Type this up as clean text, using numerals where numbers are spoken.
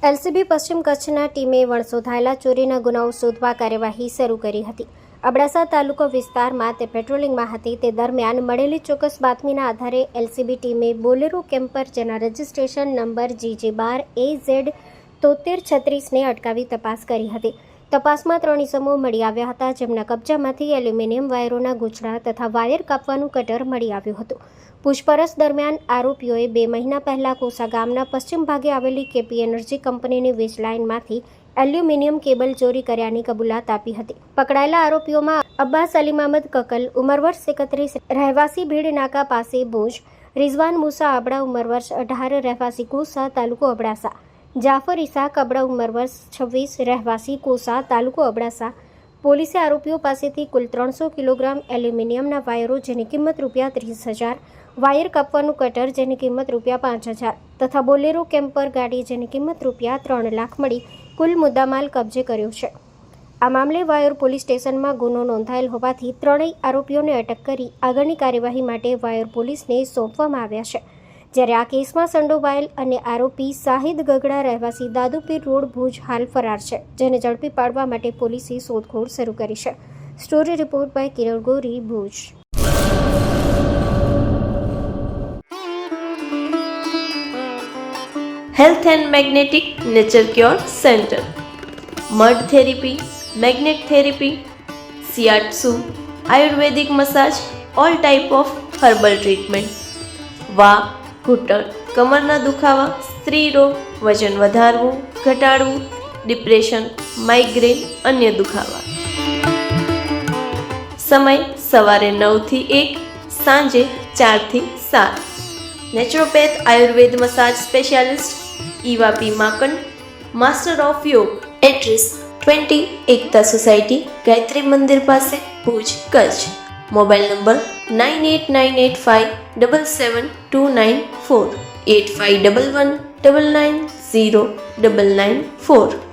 LCB પશ્ચિમ કચ્છના ટીમે વણશોધાયેલા ચોરીના ગુનાઓ શોધવા કાર્યવાહી શરૂ કરી હતી. અબડાસા તાલુકો વિસ્તારમાં તે પેટ્રોલિંગમાં હતી તે દરમિયાન મળેલી ચોક્કસ બાતમીના આધારે એલસીબી ટીમે બોલેરો કેમ્પર જેના રજિસ્ટ્રેશન નંબર GJ12AZ 7336ને અટકાવી તપાસ કરી હતી. તપાસમાં 3 ઇસમો મળી આવ્યા હતા, જેમના કબજામાંથી એલ્યુમિનિયમ વાયરોના ગૂંચળા તથા વાયર કાપવાનું કટર મળી આવ્યું હતું. પૂછપરછ દરમિયાન આરોપીઓએ 2 મહિના પહેલા કોસા ગામના પશ્ચિમ ભાગે આવેલી કેપી એનર્જી કંપનીની વીજ લાઇનમાંથી એલ્યુમિનિયમ કેબલ ચોરી કર્યાની કબૂલાત આપી હતી. પકડાયેલા આરોપીઓમાં અબ્બાસ અલી મહમદ કકલ, ઉંમર વર્ષ 31, રહેવાસી ભીડ નાકા પાસે ભુજ, રિઝવાન મુસા આબડા, ઉંમર વર્ષ 18, રહેવાસી કોસા, તાલુકો અબડાસા, જાફર ઇસાક આબડા, ઉંમર વર્ષ 26, રહેવાસી કોસા, તાલુકો અબડાસા. પોલીસે આરોપીઓ પાસેથી કુલ 300 કિલોગ્રામ એલ્યુમિનિયમના વાયરો જેની કિંમત ₹30,000, વાયર કાપવાનું કટર જેની કિંમત ₹5,000 તથા બોલેરો કેમ્પર ગાડી જેની કિંમત ₹3 લાખ મળી કુલ મુદ્દામાલ કબજે કર્યો છે. આ મામલે વાયોર પોલીસ સ્ટેશનમાં ગુનો નોંધાયેલ હોવાથી ત્રણેય આરોપીઓને અટક કરી આગળની કાર્યવાહી માટે વાયોર પોલીસને સોંપવામાં આવ્યા છે. જ્યારે આ કેસમાં સંડોવાયેલ અને આરોપી શાહિદ ગગડા રહેવાસી દાદુપીર રોડ ભુજ હાલ ફરાર છે, જેને ઝડપી પાડવા માટે પોલીસે શોધખોળ શરૂ કરી છે. Story report by Kiran Gori, Bhuj. Health and Magnetic Nature Cure Center, Mud Therapy, Magnet Therapy, Shiatsu, Ayurvedic Massage, all type of herbal treatment. વા, ઘૂંટણ, કમરના દુખાવા, સ્ત્રી રોગ, વજન વધારવું, ઘટાડવું, ડિપ્રેશન, માઇગ્રેન, અન્ય દુખાવા. સમય સવારે 9 થી 1, સાંજે 4 થી 7. Naturopath Ayurveda massage specialist Eva P માકન, master of યોગ. એડ્રેસ 20 એકતા સોસાયટી, ગાયત્રી મંદિર પાસે, ભુજ, કચ્છ. Mobile number 9898577294, 8511990994.